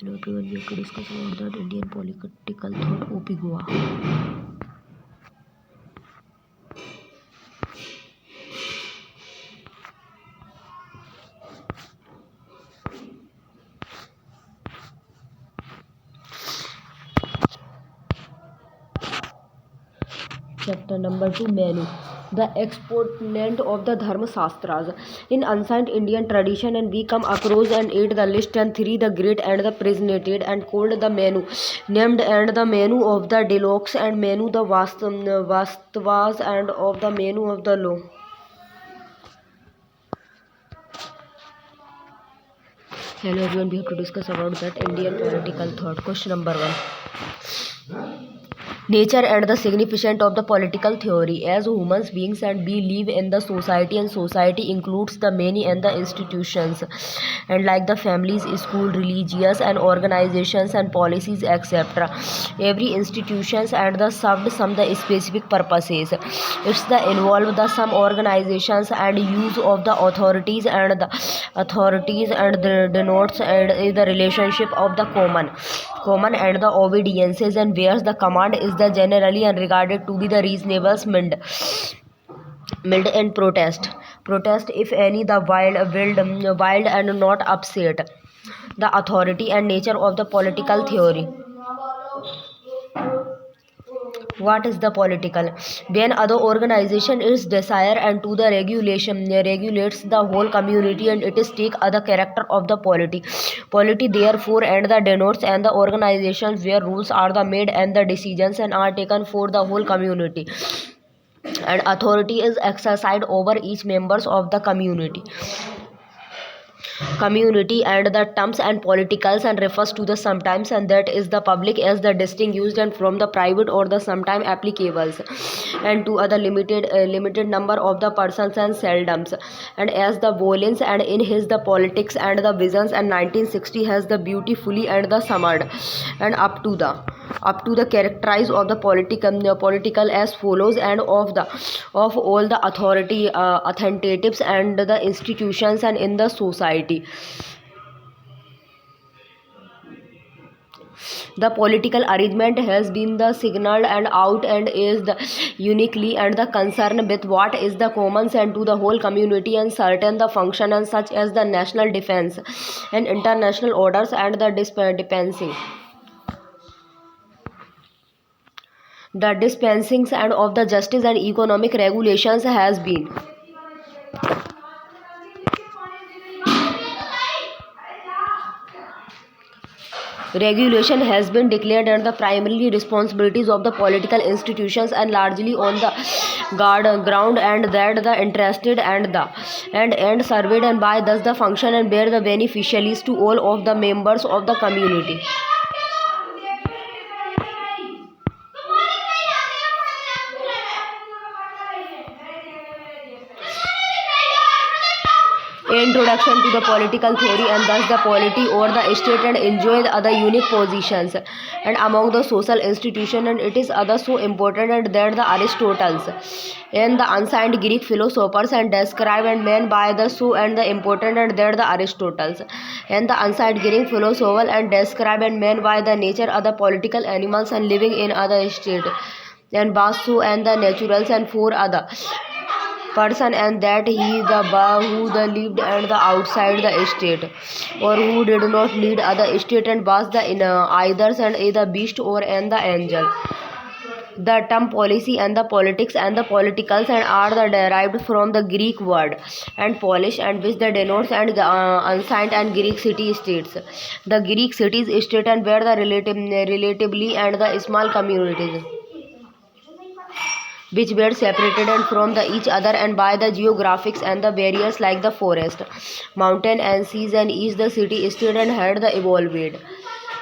Hello everyone, we have to discuss about the Indian political thought OP Goa. Chapter number 2, Menu. The exponent of the Dharma Shastras. In ancient Indian tradition, and we come across and ate the list and three the great and the presented and called the menu, named and the menu of the deluxe and menu the vastavas and of the menu of the law. Hello everyone, we have to discuss about that Indian political thought. Question number 1. Nature and the significance of the political theory. As human beings and we live in the society, and society includes the many and the institutions and like the families, school, religious and organizations and policies, etc. Every institutions and the served some the specific purposes. It's the involve the some organizations and use of the authorities and the denotes and the relationship of the common and the obediences, and whereas the command is the generally and regarded to be the reasonable mild and protest if any the wild and not upset the authority and nature of the political theory. What is the political? When other organization is desire and to the regulation regulates the whole community, and it is take other character of the polity therefore and the denotes and the organizations where rules are the made and the decisions and are taken for the whole community, and authority is exercised over each members of the community and the terms and politicals and refers to the sometimes and that is the public as the distinguished and from the private or the sometime applicables and to other limited number of the persons and seldoms, and as the Bolins and in his the politics and the visions and 1960 has the beautifully and the summed and up to the characterize of the political as follows, and of all the authority authentiatives and the institutions and in the society. The political arrangement has been the signaled and out and is the uniquely and the concern with what is the common and to the whole community, and certain the function and such as the national defense and international orders and the dispensings and of the justice and economic regulations has been. Regulation has been declared and the primary responsibilities of the political institutions and largely on the ground, and that the interested and surveyed and by thus the function and bear the beneficiaries to all of the members of the community. Introduction to the political theory, and thus the polity or the state and enjoy the other unique positions and among the social institution, and it is other so important and that the Aristotle's and the ancient Greek philosophers and describe and men by the so and the important and that the Aristotle's and the ancient Greek philosopher and describe and men by the nature other political animals and living in other state, and Basu and the naturals and four other person, and that he the who the lived and the outside the state or who did not need other state, and was the in either and either beast or and the angel. The term policy and the politics and the politicals and are the derived from the Greek word and polish, and which the denotes and the ancient and Greek city states. The Greek cities state and were the relatively and the small communities which were separated and from the each other and by the geographics and the barriers like the forest, mountain and seas, and each the city state and had the evolved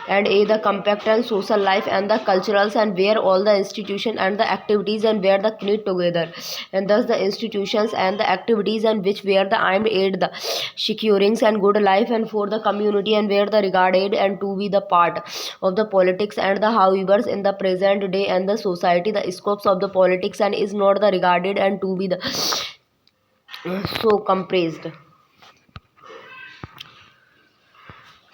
and the compact and social life and the culturals, and where all the institutions and the activities and were the knit together, and thus the institutions and the activities and which were the aimed at the securings and good life and for the community, and were the regarded and to be the part of the politics and the however in the present day and the society the scopes of the politics and is not the regarded and to be the so compressed.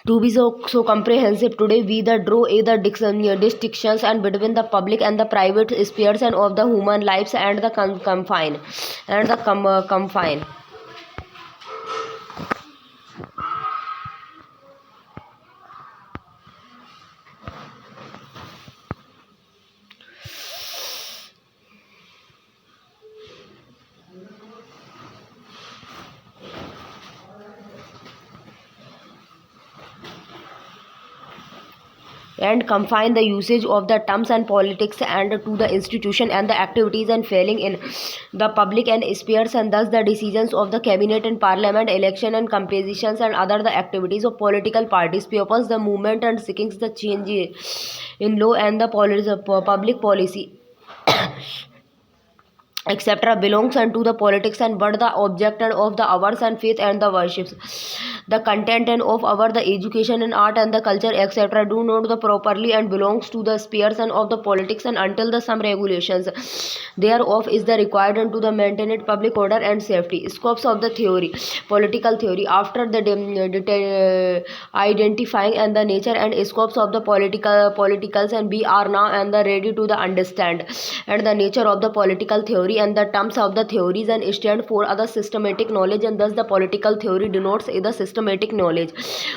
To be so comprehensive today, we the draw the distinctions and between the public and the private spheres and of the human lives and the confine. And confine the usage of the terms and politics and to the institution and the activities and failing in the public and spheres, and thus the decisions of the cabinet and parliament, election and compositions and other the activities of political parties, purpose the movement and seeking the change in law and the public policy etc. belongs unto the politics and but the object and of the hours and faith and the worships, the content and of our the education and art and the culture etc. do not the properly and belongs to the spheres and of the politics, and until the some regulations thereof is the required and to the maintained public order and safety. Scopes of the theory. Political theory. After the identifying and the nature and scopes of the politicals, and we are now and the ready to the understand and the nature of the political theory and the terms of the theories and stand for other systematic knowledge, and thus the political theory denotes the systematic knowledge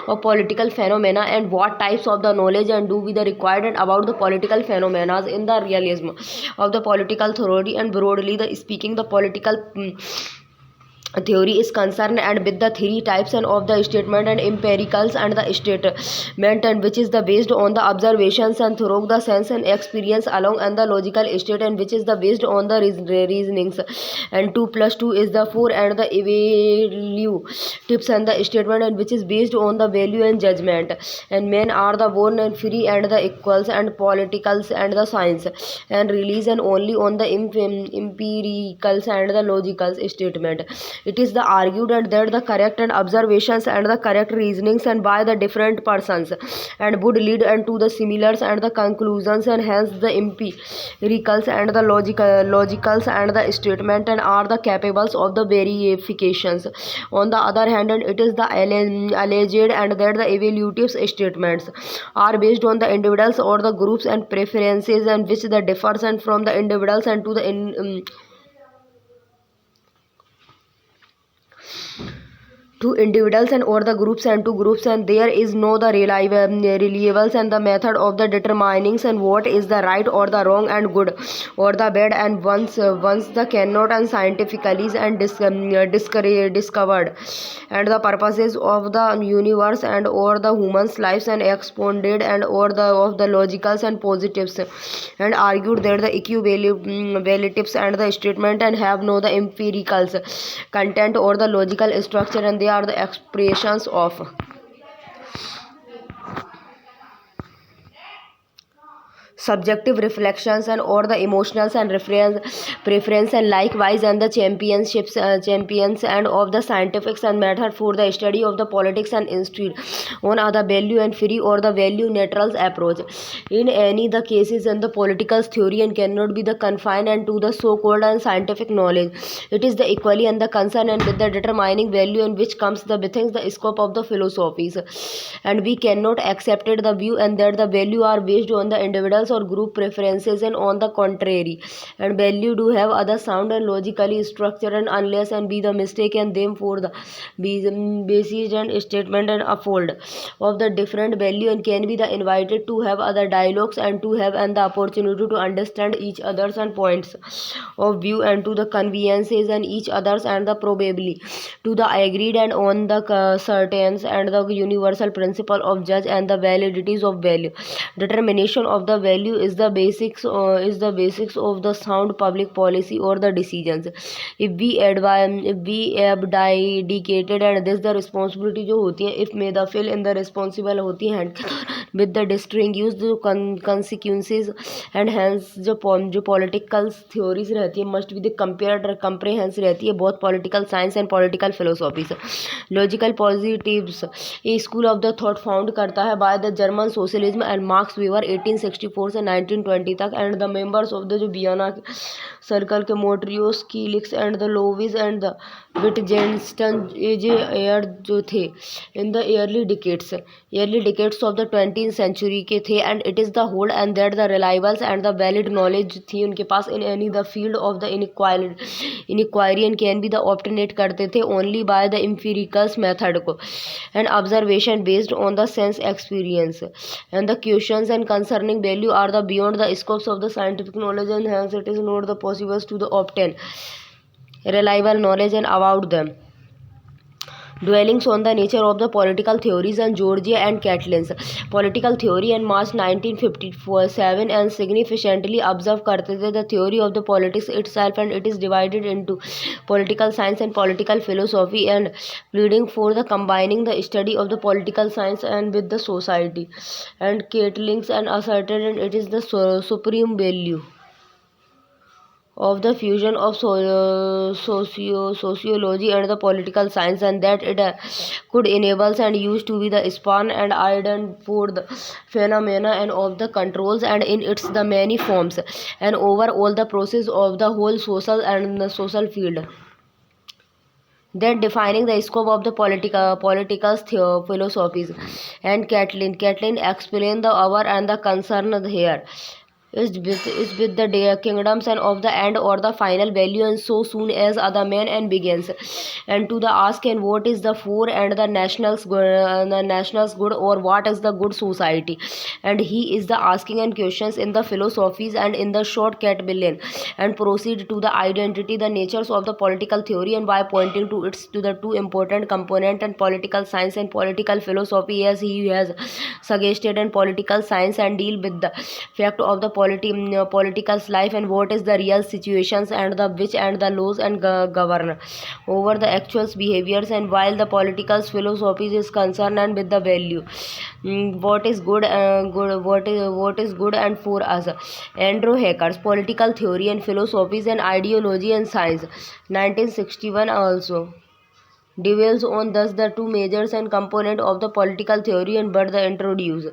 of political phenomena and what types of the knowledge and do be the required and about the political phenomena in the realism of the political theory. And broadly the speaking, the political theory is concerned and with the three types and of the statement and empiricals and the statement, and which is the based on the observations and through the sense and experience along and the logical state, and which is the based on the reasonings, and 2 plus 2 is the 4, and the value tips and the statement, and which is based on the value and judgment, and men are the born and free and the equals and politicals and the science and religion only on the empiricals and the logical statement. It is the argued and that the correct and observations and the correct reasonings and by the different persons and would lead unto the similars and the conclusions, and hence the empiricals and the logicals and the statement and are the capables of the verifications. On the other hand, and it is the alleged and that the evaluative statements are based on the individuals or the groups and preferences, and which the differs and from the individuals and to the to individuals and or the groups and to groups, and there is no the reliables and the method of the determining and what is the right or the wrong and good or the bad, and once the cannot and scientifically and discovered and the purposes of the universe and or the human's lives and expounded and or the of the logicals and positives and argued that the equivalentives and the statement and have no the empiricals content or the logical structure, and they are the expressions of subjective reflections and or the emotionals and preference, and likewise and the champions and of the scientifics and method for the study of the politics and institute on other value and free or the value neutral approach in any the cases, and the political theory and cannot be the confined and to the so-called and scientific knowledge. It is the equally and the concern and with the determining value in which comes the within the scope of the philosophies, and we cannot accept it the view and that the value are based on the individuals or group preferences, and on the contrary and value do have other sound and logically structure, and unless and be the mistake and them for the basis and statement and uphold of the different value, and can be the invited to have other dialogues and to have and the opportunity to understand each other's and points of view and to the conveniences and each other's and the probably to the agreed and on the certains and the universal principle of judge and the validities of value. Determination of the value is the basics of the sound public policy or the decisions. If we abdicated and this the responsibility जो होती है if may the fill in the responsible होती है with the distinguished consequences, and hence जो political theories रहती है must be the compared comprehensive रहती है बहुत political science and political philosophies. Logical positives a school of the thought found करता है by the German socialism and Max Weber 1864 से 1920 तक, and the members of the जो वियना सर्कल के मोट्रियोस कीलिक्स and the Lovis and the Wittgenstein J Ayer जो थे in the early decades of the 20th century के थे, and it is the hold and that the reliables and the valid knowledge थी उनके पास in any the field of the inquiry and can be the obtained करते थे only by the empiricals method को and observation based on the sense experience, and the questions and concerning value are the beyond the scopes of the scientific knowledge and hence it is not the possible to the obtain reliable knowledge and about them. Dwellings on the nature of the political theories and Georgia and Catlin's political theory and March 1957 and significantly observe करते थे the theory of the politics itself, and it is divided into political science and political philosophy and pleading for the combining the study of the political science and with the society, and Catlin's and asserted and it is the supreme value of the fusion of sociology and the political science, and that it could enables and used to be the span and ident for the phenomena and of the controls and in its the many forms and overall the process of the whole social and the social field, that defining the scope of the political philosophies. And Catlin explained the hour and the concern here is with the kingdoms and of the end or the final value, and so soon as other man and begins and to the ask and what is the for and the national's good or what is the good society, and he is the asking and questions in the philosophies and in the short cat billion, and proceed to the identity the natures of the political theory and by pointing to its to the two important component and political science and political philosophy, as he has suggested, and political science and deal with the fact of the political life and what is the real situations and the which and the laws and govern over the actual behaviors, and while the political philosophy is concerned and with the value, what is good, what is good and for us. Andrew Hacker's political theory and philosophies and ideology and science 1961 also dwells on thus the two measures and component of the political theory and but the introduce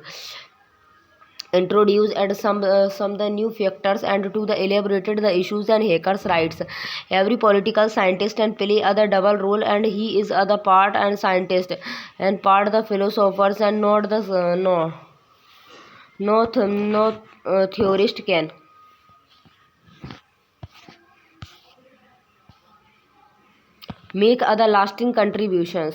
and some the new factors and to the elaborated the issues and Hacker's rights. Every political scientist and play other double role, and he is other part and scientist and part the philosophers and not the theorist can make other lasting contribution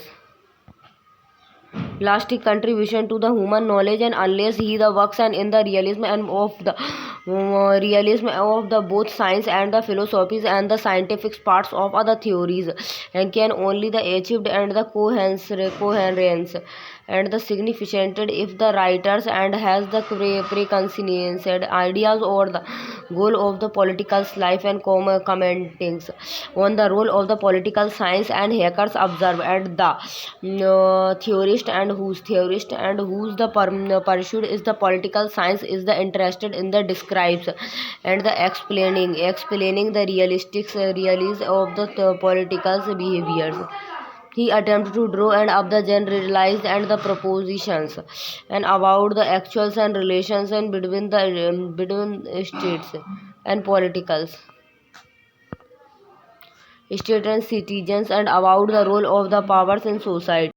to the human knowledge, and unless he the works and in the realism and of the realism of the both science and the philosophies and the scientific parts of other theories, and can only the achieved and the coherence and the significant if the writers and has the preconceived ideas or the goal of the political life and commenting on the role of the political science, and Hackers observe at the theorist and whose the pursuit is the political science is the interested in the describes and the explaining the realism of the political behaviors. He attempted to draw and up the generalized and the propositions and about the actuals and relations and between states and politicals, state and citizens, and about the role of the powers in society.